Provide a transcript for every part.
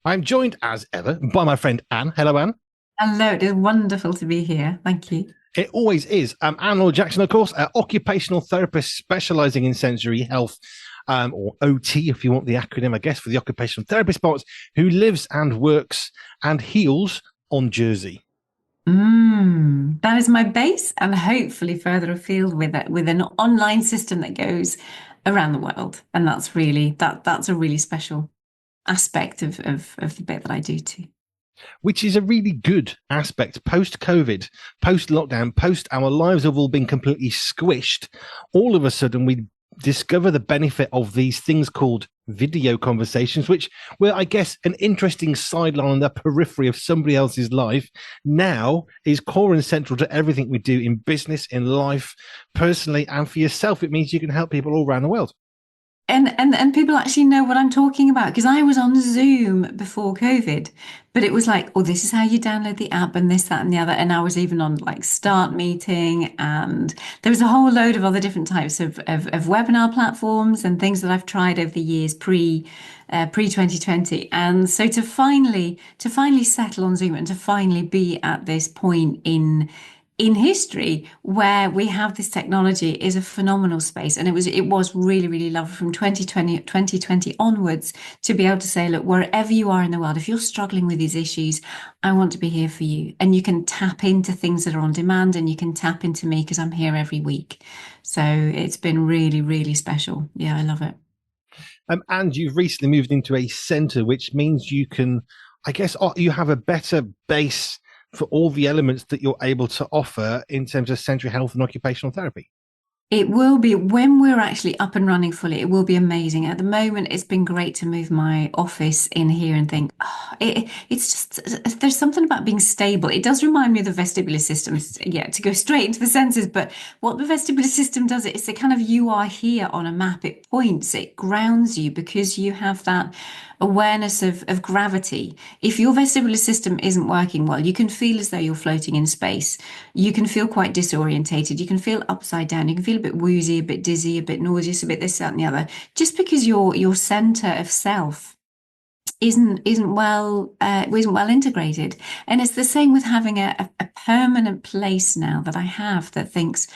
I'm joined as ever by my friend Anne. Hello, Anne. Hello, it is wonderful to be here. Thank you. It always is. Anne Laure Jackson, of course, occupational therapist specializing in sensory health, or OT, if you want the acronym, I guess, for the occupational therapist part, who lives and works and heals on Jersey. That is my base, and hopefully further afield with it, with an online system that goes around the world. And that's a really special aspect of the bit that I do too. Which is a really good aspect post COVID, post lockdown, post our lives have all been completely squished. All of a sudden, we discover the benefit of these things called video conversations, which were, I guess, an interesting sideline on the periphery of somebody else's life, now is core and central to everything we do in business, in life, personally, and for yourself. It means you can help people all around the world. And people actually know what I'm talking about because I was on Zoom before COVID, but it was like, oh, this is how you download the app and this, that, and the other. And I was even on like Start Meeting, and there was a whole load of other different types of webinar platforms and things that I've tried over the years pre 2020. And so to finally settle on Zoom and to finally be at this point in history where we have this technology is a phenomenal space, and it was really really lovely from 2020 onwards to be able to say, look, wherever you are in the world, if you're struggling with these issues, I want to be here for you, and you can tap into things that are on demand, and you can tap into me because I'm here every week. So it's been really really special. Yeah, I love it. And you've recently moved into a center, which means you can, I guess, you have a better base for all the elements that you're able to offer in terms of sensory health and occupational therapy. It will be when we're actually up and running fully. It will be amazing. At the moment, it's been great to move my office in here and think, oh, it's just there's something about being stable. It does remind me of the vestibular system, yeah, to go straight into the senses. But what the vestibular system does, it's a kind of you are here on a map. It points, it grounds you because you have that awareness of gravity. If your vestibular system isn't working well, you can feel as though you're floating in space. You can feel quite disorientated. You can feel upside down. You can feel a bit woozy, a bit dizzy, a bit nauseous, a bit this, that, and the other, just because your center of self isn't well integrated. And it's the same with having a permanent place now that I have that thinks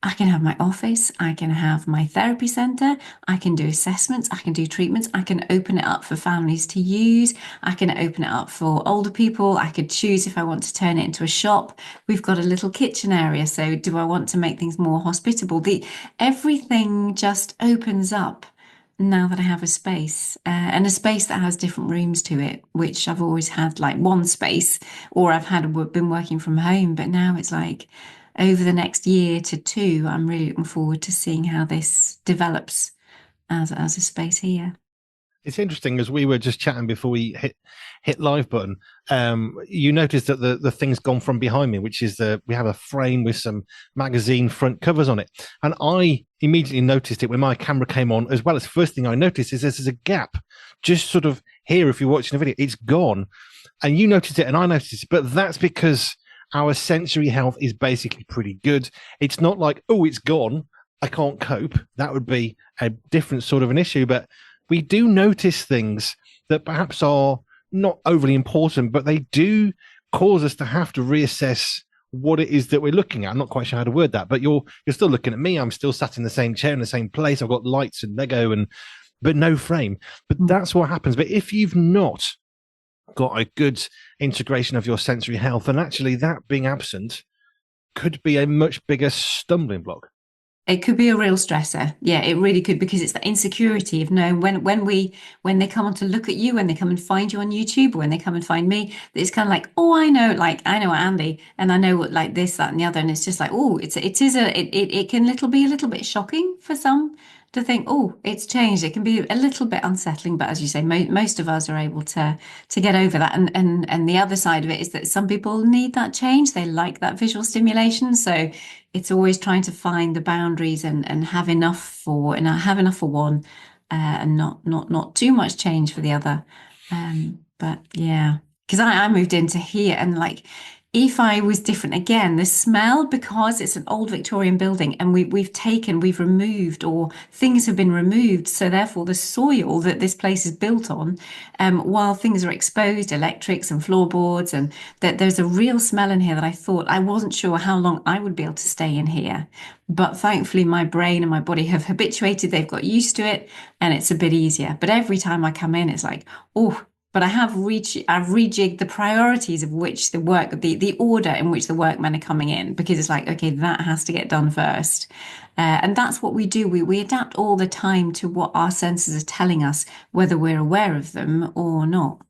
I can have my office, I can have my therapy center, I can do assessments, I can do treatments, I can open it up for families to use, I can open it up for older people, I could choose if I want to turn it into a shop. We've got a little kitchen area, so do I want to make things more hospitable? The everything just opens up now that I have a space, and a space that has different rooms to it, which I've always had like one space, or I've had been working from home, but now it's like over the next year to two, I'm really looking forward to seeing how this develops as a space here. It's interesting as we were just chatting before we hit live button. You noticed that the thing's gone from behind me, which is we have a frame with some magazine front covers on it, and I immediately noticed it when my camera came on as well. As first thing I noticed is there's a gap, just sort of here. If you're watching the video, it's gone, and you noticed it, and I noticed it, but that's because our sensory health is basically pretty good. It's not like, oh, it's gone, I can't cope. That would be a different sort of an issue, but we do notice things that perhaps are not overly important, but they do cause us to have to reassess what it is that we're looking at. I'm not quite sure how to word that, but you're still looking at me. I'm still sat in the same chair in the same place. I've got lights and Lego but no frame. But that's what happens. But if you've not got a good integration of your sensory health, and actually that being absent could be a much bigger stumbling block. It could be a real stressor. Yeah, it really could, because it's the insecurity of knowing when they come on to look at you, when they come and find you on YouTube, or when they come and find me, it's kind of like, oh, I know Andy, and I know what like this, that, and the other, and it's just like, oh, it can be a little bit shocking for some to think, oh, it's changed. It can be a little bit unsettling, but as you say, most of us are able to get over that. And the other side of it is that some people need that change. They like that visual stimulation, so it's always trying to find the boundaries and have enough for one, and not too much change for the other. But yeah, because I moved into here, and like if I was different again, the smell, because it's an old Victorian building and we've removed, or things have been removed. So therefore the soil that this place is built on, while things are exposed, electrics and floorboards, and that there's a real smell in here that I thought I wasn't sure how long I would be able to stay in here. But thankfully my brain and my body have habituated, they've got used to it and it's a bit easier. But every time I come in, it's like, oh, but I've rejigged the priorities of which the order in which the workmen are coming in, because it's like, okay, that has to get done first. And that's what we do. We adapt all the time to what our senses are telling us, whether we're aware of them or not.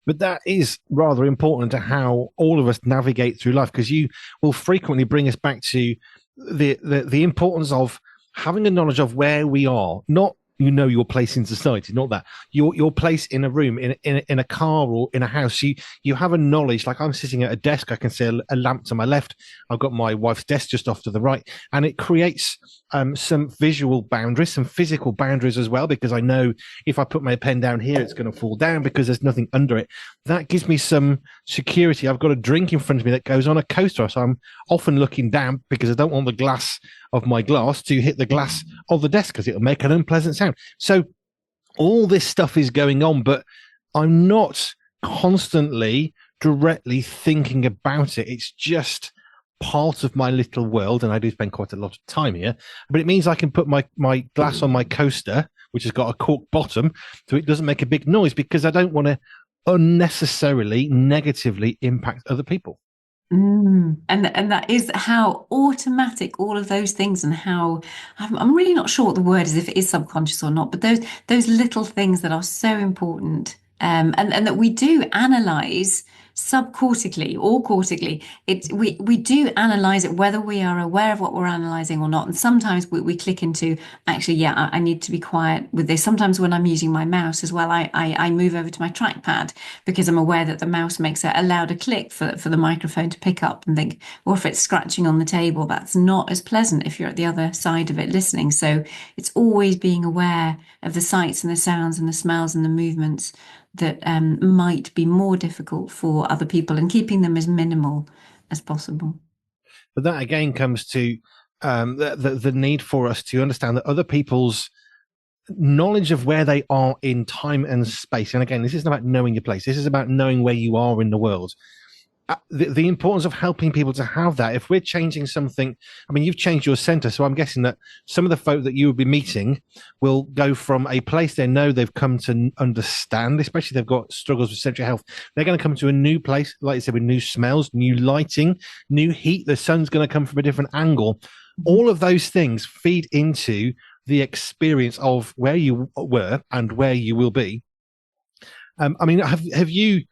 But that is rather important to how all of us navigate through life, because you will frequently bring us back to the importance of having a knowledge of where we are, not your place in society, not that your place in a room, in a car or in a house. You have a knowledge. Like, I'm sitting at a desk, I can see a lamp to my left, I've got my wife's desk just off to the right, and it creates some visual boundaries, some physical boundaries as well, because I know if I put my pen down here, it's going to fall down because there's nothing under it. That gives me some security. I've got a drink in front of me that goes on a coaster, so I'm often looking down because I don't want the glass of my glass to hit the glass of the desk because it'll make an unpleasant sound. So all this stuff is going on, but I'm not constantly directly thinking about it. It's just part of my little world, and I do spend quite a lot of time here. But it means I can put my glass on my coaster, which has got a cork bottom, so it doesn't make a big noise, because I don't want to unnecessarily negatively impact other people. And that is how automatic all of those things, and how I'm really not sure what the word is, if it is subconscious or not, but those little things that are so important, and that we do analyze subcortically or cortically. We do analyze it, whether we are aware of what we're analyzing or not. And sometimes we click into, actually, yeah, I need to be quiet with this. Sometimes when I'm using my mouse as well, I move over to my trackpad, because I'm aware that the mouse makes a louder click for the microphone to pick up, and think, or if it's scratching on the table, that's not as pleasant if you're at the other side of it listening. So it's always being aware of the sights and the sounds and the smells and the movements that might be more difficult for other people, and keeping them as minimal as possible. But that again comes to the need for us to understand that other people's knowledge of where they are in time and space. And again, this isn't about knowing your place. This is about knowing where you are in the world. The importance of helping people to have that. If we're changing something, I mean, you've changed your center, so I'm guessing that some of the folk that you will be meeting will go from a place they know they've come to understand, especially if they've got struggles with central health. They're going to come to a new place, like you said, with new smells, new lighting, new heat. The sun's going to come from a different angle. All of those things feed into the experience of where you were and where you will be. I mean, have you,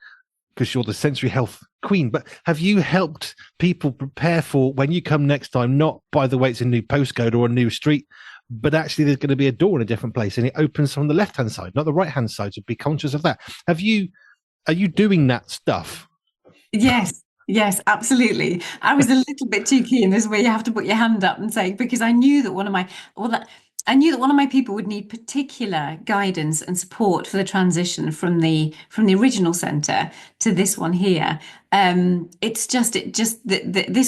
because you're the sensory health queen, but have you helped people prepare for when you come next time, not by the way it's a new postcode or a new street, but actually there's going to be a door in a different place and it opens from the left hand side, not the right hand side, so be conscious of that. Are you doing that stuff? Yes, yes, absolutely. I was a little bit too keen. This is where you have to put your hand up and say, because I knew that I knew that one of my people would need particular guidance and support for the transition from the original centre to this one here. This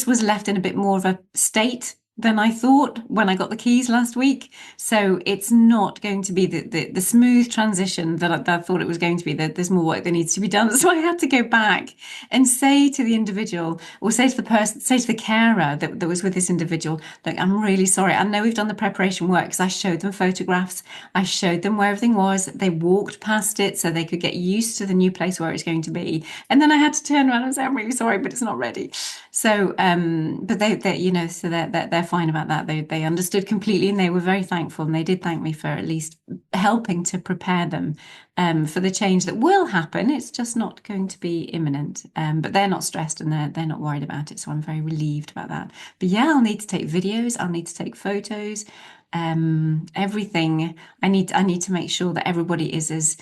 was left in a bit more of a state than I thought when I got the keys last week. So it's not going to be the smooth transition that I thought it was going to be. There's more work that needs to be done. So I had to go back and say to the individual, or say to the person, say to the carer that was with this individual, look, I'm really sorry. I know we've done the preparation work, because I showed them photographs. I showed them where everything was. They walked past it so they could get used to the new place where it's going to be. And then I had to turn around and say, I'm really sorry, but it's not ready. So, but so they're fine about that. They understood completely, and they were very thankful, and they did thank me for at least helping to prepare them for the change that will happen. It's just not going to be imminent. But they're not stressed, and they're not worried about it. So I'm very relieved about that. But yeah, I'll need to take videos. I'll need to take photos. Everything. I need to make sure that everybody is as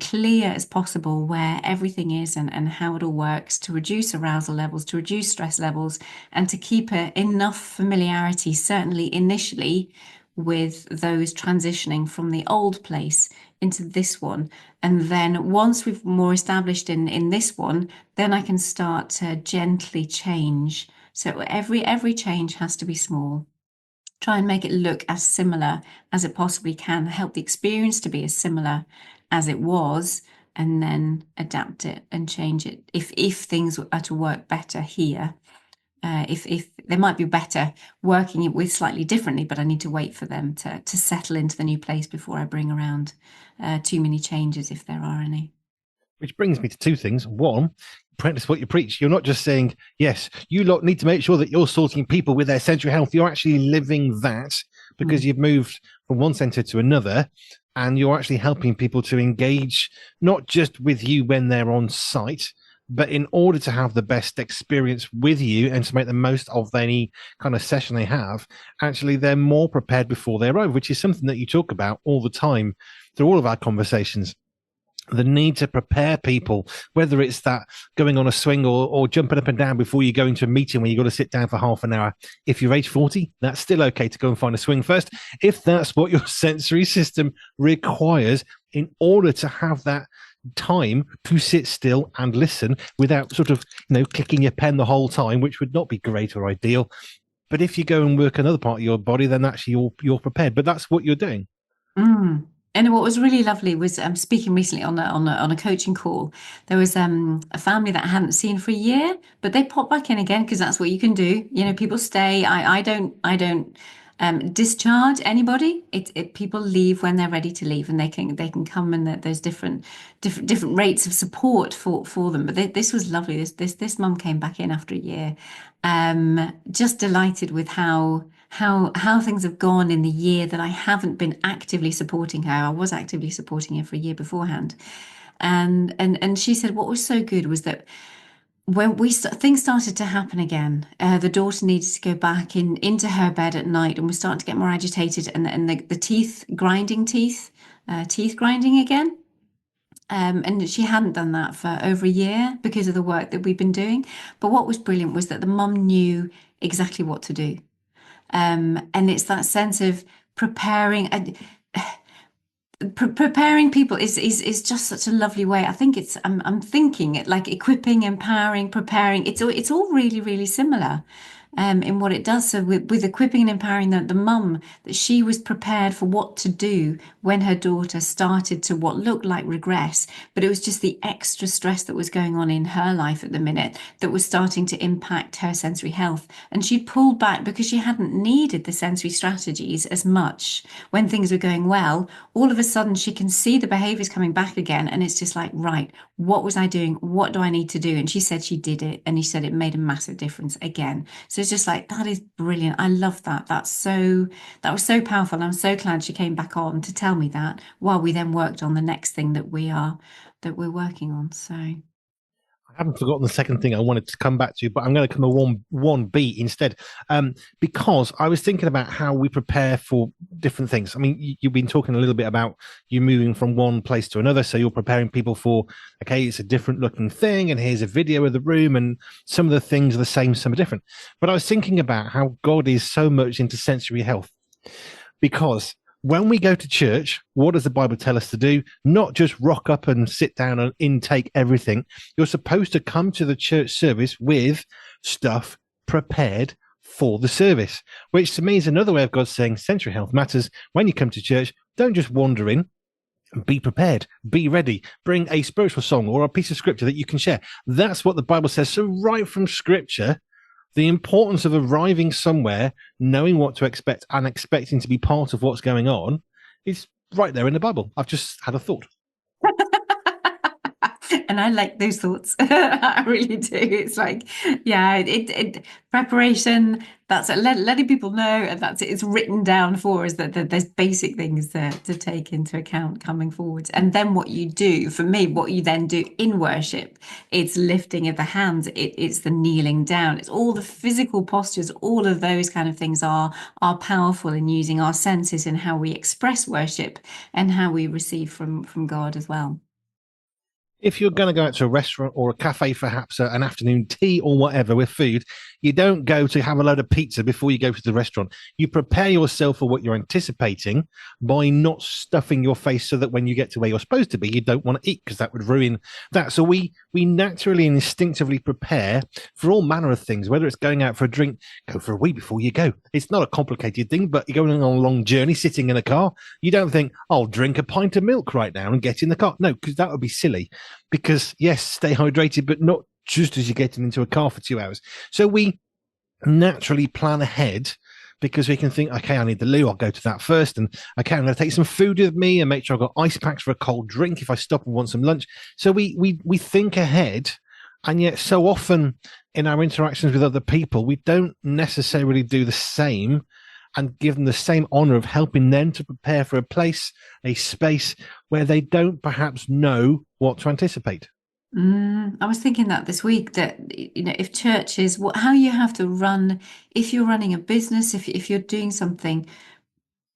clear as possible where everything is, and how it all works, to reduce arousal levels, to reduce stress levels, and to keep enough familiarity, certainly initially, with those transitioning from the old place into this one. And then once we've more established in this one, then I can start to gently change. So every change has to be small. Try and make it look as similar as it possibly can, help the experience to be as similar as it was, and then adapt it and change it if things are to work better here. If they might be better working it with slightly differently, but I need to wait for them to settle into the new place before I bring around too many changes, if there are any. Which brings me to two things. One, practice what you preach. You're not just saying, yes, you lot need to make sure that you're sorting people with their sensory health. You're actually living that because Mm. you've moved from one center to another, and you're actually helping people to engage not just with you when they're on site, but in order to have the best experience with you and to make the most of any kind of session they have, actually they're more prepared before they're over, which is something that you talk about all the time through all of our conversations. The need to prepare people, whether it's that going on a swing or jumping up and down before you go into a meeting where you've got to sit down for half an hour. If you're age 40, that's still okay to go and find a swing first. If that's what your sensory system requires in order to have that time to sit still and listen without sort of, clicking your pen the whole time, which would not be great or ideal. But if you go and work another part of your body, then actually you're prepared. But that's what you're doing. Mm. And what was really lovely was speaking recently on a coaching call. There was a family that I hadn't seen for a year, but they popped back in again because that's what you can do. You know, people stay. I don't discharge anybody. People leave when they're ready to leave, and they can come, and there's different rates of support for them. But this was lovely. This mum came back in after a year, just delighted with how things have gone in the year that I haven't been actively supporting her. I was actively supporting her for a year beforehand. And she said what was so good was that when things started to happen again, the daughter needed to go back into her bed at night and was starting to get more agitated, and the teeth grinding again. And she hadn't done that for over a year because of the work that we've been doing. But what was brilliant was that the mum knew exactly what to do. And it's that sense of preparing. Preparing people is just such a lovely way. I think I'm thinking it like equipping, empowering, preparing. It's all really, really similar in what it does. So with equipping and empowering the mum, that she was prepared for what to do when her daughter started to what looked like regress, but it was just the extra stress that was going on in her life at the minute that was starting to impact her sensory health. And she pulled back because she hadn't needed the sensory strategies as much when things were going well. All of a sudden, she can see the behaviors coming back again, and it's just like, right, what was I doing? What do I need to do? And she said she did it, and he said it made a massive difference again. So it's just like, that is brilliant. I love that. That was so powerful. And I'm so glad she came back on to tell me that while we then worked on the next thing that we're working on. So I haven't forgotten the second thing I wanted to come back to, but I'm going to come to one B instead, because I was thinking about how we prepare for different things. I mean, you've been talking a little bit about you moving from one place to another, so you're preparing people for, okay, it's a different looking thing, and here's a video of the room, and some of the things are the same, some are different. But I was thinking about how God is so much into sensory health, because when we go to church, what does the Bible tell us to do? Not just rock up and sit down and intake everything. You're supposed to come to the church service with stuff prepared for the service, which to me is another way of God saying sensory health matters. When you come to church, don't just wander in. Be prepared, be ready, bring a spiritual song or a piece of scripture that you can share. That's what the Bible says. So right from scripture, the importance of arriving somewhere, knowing what to expect and expecting to be part of what's going on is right there in the Bible. I've just had a thought. and I like those thoughts. I really do. It's like, yeah, it preparation. That's it. Letting people know, and that's it. It's written down for us that there's basic things to take into account coming forward. And then what you do, for me, what you then do in worship, it's lifting of the hands. It's the kneeling down. It's all the physical postures. All of those kind of things are powerful in using our senses in how we express worship and how we receive from God as well. If you're going to go out to a restaurant or a cafe, perhaps an afternoon tea or whatever with food, You don't go to have a load of pizza before you go to the restaurant. You prepare yourself for what you're anticipating by not stuffing your face so that when you get to where you're supposed to be, you don't want to eat because that would ruin that. So we naturally and instinctively prepare for all manner of things, whether it's going out for a drink, go for a wee before you go. It's not a complicated thing, but you're going on a long journey sitting in a car. You don't think, I'll drink a pint of milk right now and get in the car. No, because that would be silly. Because yes, stay hydrated, but not just as you're getting into a car for 2 hours. So we naturally plan ahead because we can think, okay, I need the loo. I'll go to that first. And okay, I'm going to take some food with me and make sure I've got ice packs for a cold drink if I stop and want some lunch. So we think ahead. And yet so often in our interactions with other people, we don't necessarily do the same and give them the same honor of helping them to prepare for a place, a space where they don't perhaps know what to anticipate. I was thinking that this week that if churches, how you have to run, if you're running a business, if you're doing something,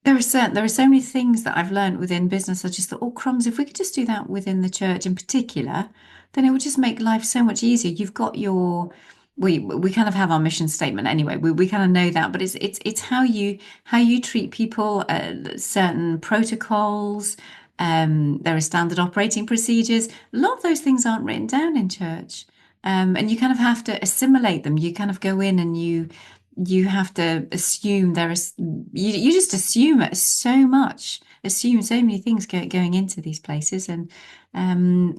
there are so many things that I've learned within business. I just thought, oh crumbs, if we could just do that within the church in particular, then it would just make life so much easier. You've got we kind of have our mission statement anyway. We kind of know that, but it's how you treat people, certain protocols. There are standard operating procedures. A lot of those things aren't written down in church. And you kind of have to assimilate them. You kind of go in and you have to assume you just assume it so much, assume so many things going into these places, and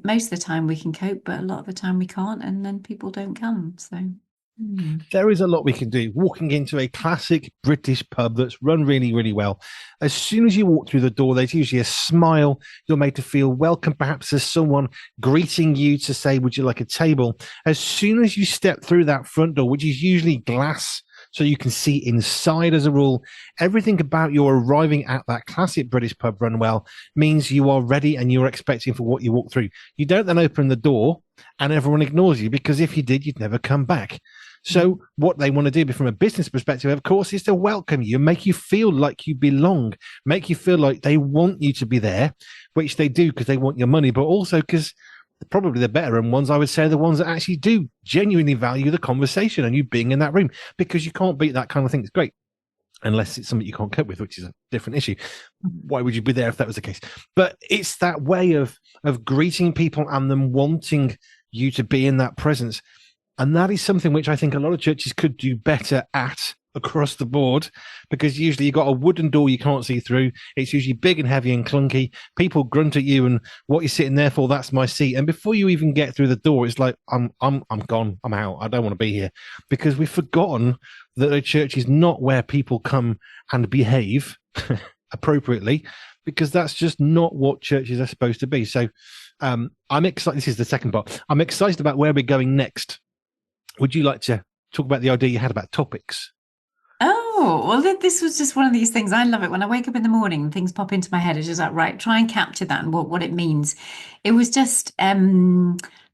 most of the time we can cope, but a lot of the time we can't, and then people don't come. So There is a lot we can do. Walking into a classic British pub that's run really, really well. As soon as you walk through the door, there's usually a smile. You're made to feel welcome. Perhaps there's someone greeting you to say, would you like a table? As soon as you step through that front door, which is usually glass, so you can see inside as a rule, everything about your arriving at that classic British pub run well means you are ready and you're expecting for what you walk through. You don't then open the door and everyone ignores you, because if you did, you'd never come back. So what they want to do from a business perspective, of course, is to welcome you, make you feel like you belong, make you feel like they want you to be there, which they do because they want your money, but also because probably the better ones, I would say, are the ones that actually do genuinely value the conversation and you being in that room, because you can't beat that kind of thing. It's great. Unless it's something you can't cope with, which is a different issue. Why would you be there if that was the case? But it's that way of greeting people and them wanting you to be in that presence. And that is something which I think a lot of churches could do better at across the board, because usually you've got a wooden door you can't see through. It's usually big and heavy and clunky. People grunt at you and what you're sitting there for, that's my seat. And before you even get through the door, it's like, I'm gone. I'm out. I don't want to be here, because we've forgotten that a church is not where people come and behave appropriately, because that's just not what churches are supposed to be. So I'm excited. This is the second part. I'm excited about where we're going next. Would you like to talk about the idea you had about topics? Oh, well, this was just one of these things. I love it. When I wake up in the morning and things pop into my head, it's just like, right, try and capture that and what it means. It was just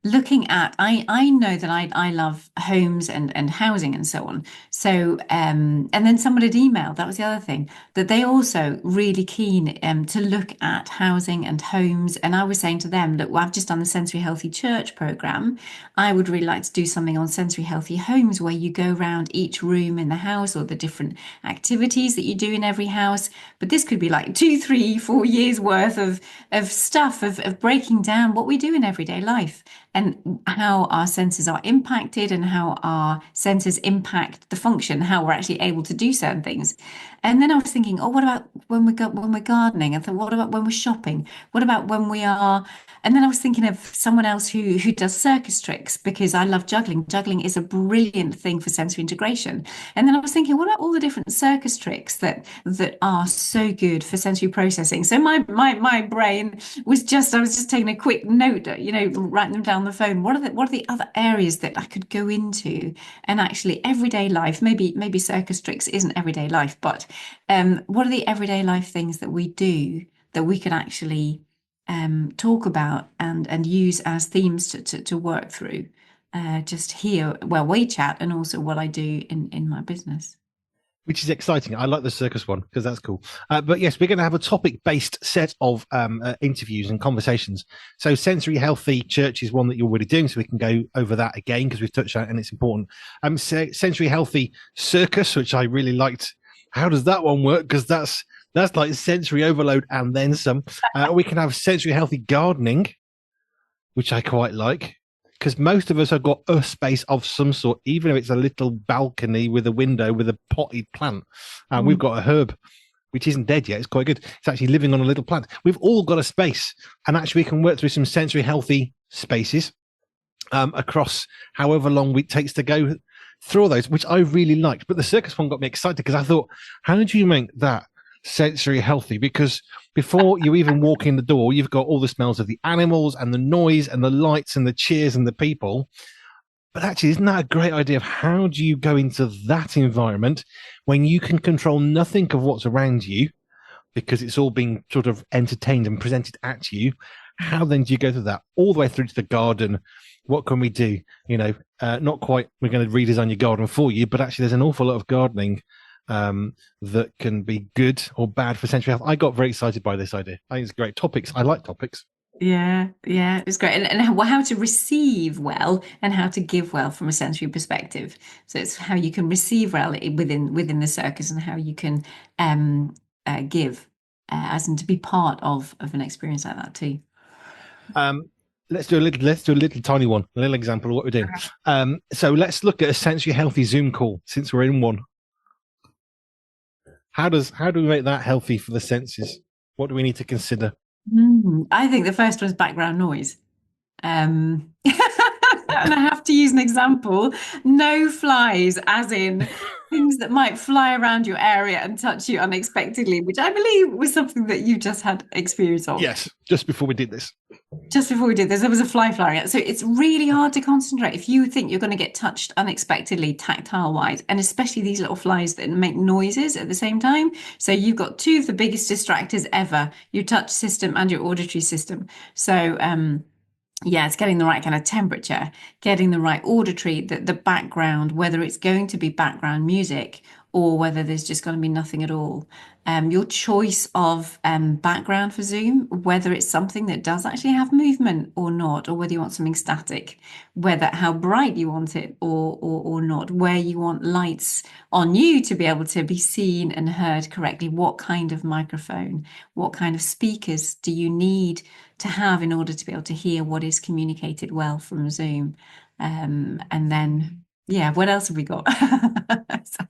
looking at, I know that I love homes and housing and so on. So, and then someone had emailed, that was the other thing, that they also really keen to look at housing and homes. And I was saying to them, look, well, I've just done the Sensory Healthy Church program. I would really like to do something on sensory healthy homes, where you go around each room in the house or the different activities that you do in every house. But this could be like 2, 3, 4 years worth of stuff of breaking down what we do in everyday life and how our senses are impacted and how our senses impact the function, how we're actually able to do certain things. And then I was thinking, oh, what about when we're gardening? I thought, what about when we're shopping? What about when we are? And then I was thinking of someone else who does circus tricks, because I love juggling. Juggling is a brilliant thing for sensory integration. And then I was thinking, what about all the different circus tricks that are so good for sensory processing? So my brain I was just taking a quick note, writing them down on the phone. What are the other areas that I could go into, and actually everyday life? Maybe circus tricks isn't everyday life, but what are the everyday life things that we do that we could actually talk about and use as themes to work through, just here where we chat, and also what I do in my business. which is exciting. I like the circus one because that's cool. But yes, we're going to have a topic-based set of interviews and conversations. So sensory healthy church is one that you're already doing, so we can go over that again because we've touched on it and it's important. Sensory healthy circus, which I really liked. How does that one work? Because that's like sensory overload and then some. We can have sensory healthy gardening, which I quite like because most of us have got a space of some sort, even if it's a little balcony with a window with a potted plant. We've got a herb, which isn't dead yet. It's quite good. It's actually living on a little plant. We've all got a space, and actually we can work through some sensory healthy spaces across however long it takes to go through all those, which I really liked. But the circus one got me excited because I thought, how did you make that sensory healthy? Because before you even walk in the door, you've got all the smells of the animals and the noise and the lights and the cheers and the people. But actually, isn't that a great idea of how do you go into that environment when you can control nothing of what's around you because it's all being sort of entertained and presented at you? How then do you go through that all the way through to the garden? What can we do? Not quite, we're going to redesign your garden for you, but actually there's an awful lot of gardening that can be good or bad for sensory health. I got very excited by this idea. I think it's great topics. I like topics. Yeah, yeah, it's great. And how to receive well and how to give well from a sensory perspective. So it's how you can receive well within the circus and how you can give, as in to be part of an experience like that too. Let's do a little tiny one, a little example of what we're doing. So let's look at a sensory healthy Zoom call since we're in one. How do we make that healthy for the senses? What do we need to consider? I think the first one is background noise. And I have to use an example. No flies, as in things that might fly around your area and touch you unexpectedly, which I believe was something that you just had experience of. Yes, just before we did this. Just before we did this, there was a fly flying out. So it's really hard to concentrate if you think you're going to get touched unexpectedly, tactile wise, and especially these little flies that make noises at the same time. So you've got two of the biggest distractors ever, your touch system and your auditory system. So, yeah, it's getting the right kind of temperature, getting the right auditory, the background, whether it's going to be background music or whether there's just going to be nothing at all. Your choice of background for Zoom, whether it's something that does actually have movement or not, or whether you want something static, whether how bright you want it or not, where you want lights on you to be able to be seen and heard correctly, what kind of microphone, what kind of speakers do you need to have in order to be able to hear what is communicated well from Zoom. And then, yeah, what else have we got?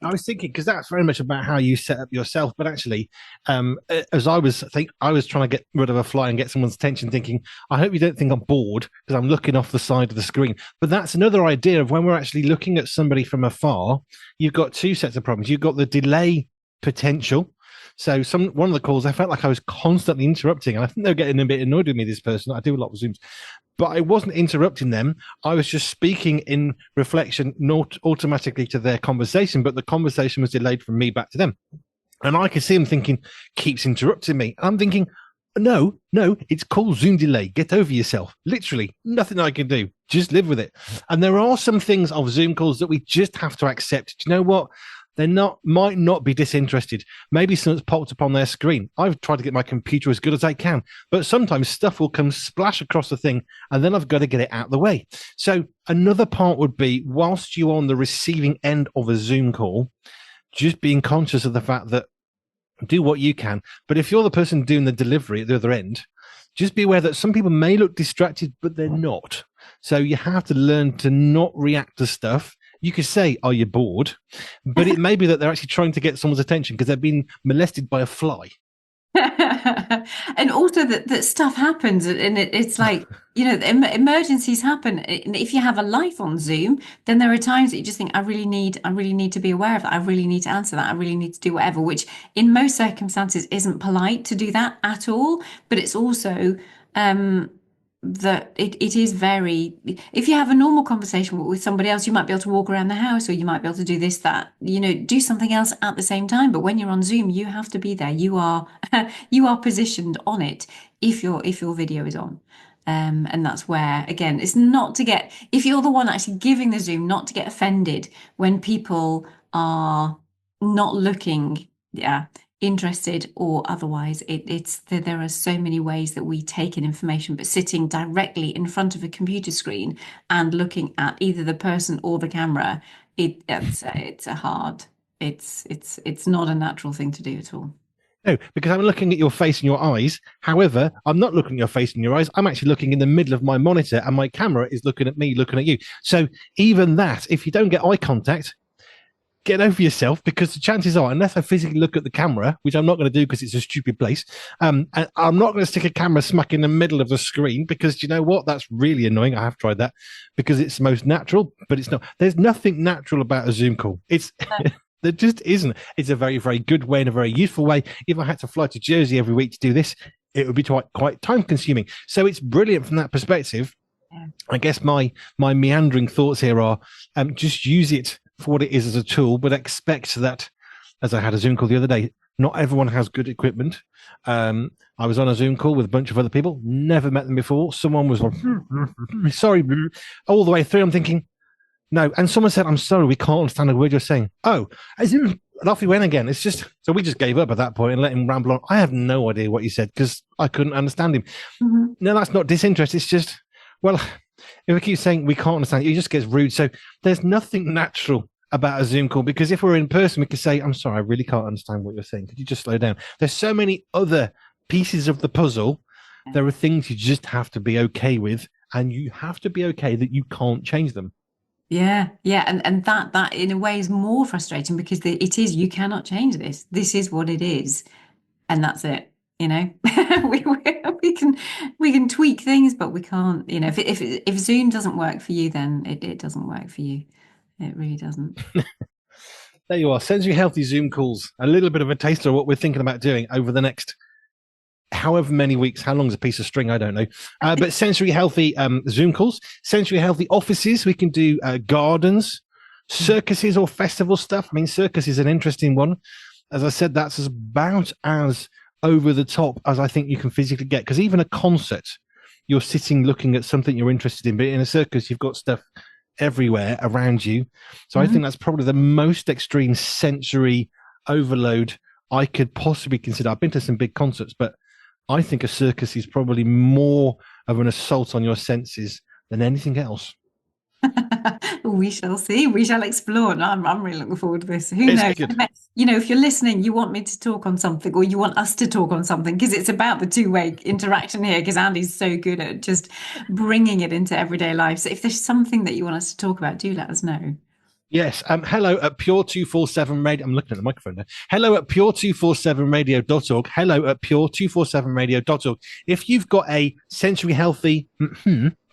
I was thinking because that's very much about how you set up yourself, but actually, as I was trying to get rid of a fly and get someone's attention, thinking, I hope you don't think I'm bored because I'm looking off the side of the screen. But that's another idea of when we're actually looking at somebody from afar. You've got two sets of problems. You've got the delay potential. So one of the calls, I felt like I was constantly interrupting, and I think they were getting a bit annoyed with me. This person, I do a lot of Zooms, but I wasn't interrupting them. I was just speaking in reflection, not automatically to their conversation, but the conversation was delayed from me back to them. And I could see him thinking, keeps interrupting me. I'm thinking, no, it's called Zoom delay. Get over yourself. Literally, nothing I can do. Just live with it. And there are some things of Zoom calls that we just have to accept. Do you know what? Might not be disinterested. Maybe something's popped up on their screen. I've tried to get my computer as good as I can, but sometimes stuff will come splash across the thing, and then I've got to get it out of the way. So another part would be, whilst you're on the receiving end of a Zoom call, just being conscious of the fact that do what you can. But if you're the person doing the delivery at the other end, just be aware that some people may look distracted, but they're not. So you have to learn to not react to stuff. You could say, are you bored? But it may be that they're actually trying to get someone's attention because they've been molested by a fly. And also that stuff happens and it's like, emergencies happen. And if you have a life on Zoom, then there are times that you just think, I really need to be aware of that. I really need to answer that. I really need to do whatever, which in most circumstances isn't polite to do that at all. But it's also that it is very, if you have a normal conversation with somebody else, you might be able to walk around the house or you might be able to do this, that, do something else at the same time. But when you're on Zoom, you have to be there. You are you are positioned on it if your video is on. And that's where, again, it's not to get, if you're the one actually giving the Zoom, not to get offended when people are not looking, yeah, interested or otherwise. It's there are so many ways that we take in information, but sitting directly in front of a computer screen and looking at either the person or the camera, it's a hard, it's not a natural thing to do at all. No, because I'm looking at your face and your eyes. However, I'm not looking at your face and your eyes. I'm actually looking in the middle of my monitor, and my camera is looking at me, looking at you. So even that, if you don't get eye contact, get over yourself, because the chances are, unless I physically look at the camera, which I'm not going to do because it's a stupid place, and I'm not going to stick a camera smack in the middle of the screen, because you know what? That's really annoying. I have tried that because it's the most natural, but it's not. There's nothing natural about a Zoom call. It's there just isn't. It's a very, very good way and a very useful way. If I had to fly to Jersey every week to do this, it would be quite time consuming. So it's brilliant from that perspective. Yeah. I guess my meandering thoughts here are just use it for what it is as a tool, but expect that, as I had a Zoom call the other day, not everyone has good equipment. I was on a Zoom call with a bunch of other people, never met them before. Someone was like, sorry, all the way through. I'm thinking, no. And someone said, I'm sorry, we can't understand a word you're saying. Oh, and off he went again. It's just, so we just gave up at that point and let him ramble on. I have no idea what he said because I couldn't understand him. Mm-hmm. No, that's not disinterest. It's just, well, if we keep saying we can't understand, it just gets rude. So there's nothing natural about a Zoom call, because if we're in person, we could say, I'm sorry, I really can't understand what you're saying. Could you just slow down? There's so many other pieces of the puzzle. There are things you just have to be okay with, and you have to be okay that you can't change them. Yeah, yeah, and that in a way is more frustrating because it is you cannot change this. This is what it is, and that's it. You know, we, we we can we can tweak things, but we can't. You know, if Zoom doesn't work for you, then it doesn't work for you. It really doesn't. There you are. Sensory healthy Zoom calls. A little bit of a taster of what we're thinking about doing over the next however many weeks. How long is a piece of string? I don't know. But sensory healthy Zoom calls, sensory healthy offices. We can do gardens, circuses, or festival stuff. I mean, circus is an interesting one. As I said, that's about as over the top as I think you can physically get. Because even a concert, you're sitting looking at something you're interested in. But in a circus, you've got stuff everywhere around you. So I think that's probably the most extreme sensory overload I could possibly consider. I've been to some big concerts, but I think a circus is probably more of an assault on your senses than anything else. We shall see. We shall explore. And I'm really looking forward to this. Who It's knows? good. You know, if you're listening, you want me to talk on something or you want us to talk on something because it's about the two-way interaction here because Andy's so good at just bringing it into everyday life. So if there's something that you want us to talk about, do let us know. Yes. Hello at Pure247 Radio. I'm looking at the microphone there. Hello at Pure247Radio.org. Hello at Pure247Radio.org. If you've got a sensory healthy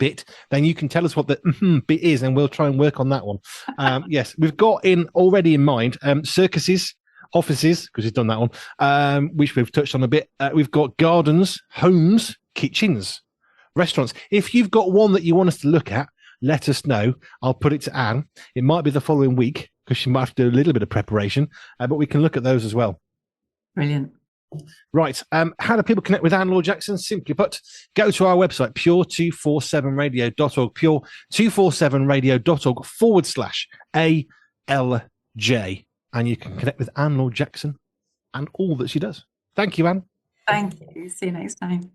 bit, then you can tell us what the bit is, and we'll try and work on that one. Yes, we've got already in mind circuses, offices, because we've done that one, which we've touched on a bit. We've got gardens, homes, kitchens, restaurants. If you've got one that you want us to look at, let us know. I'll put it to Anne. It might be the following week because she might have to do a little bit of preparation, but we can look at those as well. Brilliant. Right. How do people connect with Anne Laure Jackson? Simply put, go to our website, pure247radio.org, pure247radio.org/ALJ, and you can connect with Anne Laure Jackson and all that she does. Thank you, Anne. Thank you. See you next time.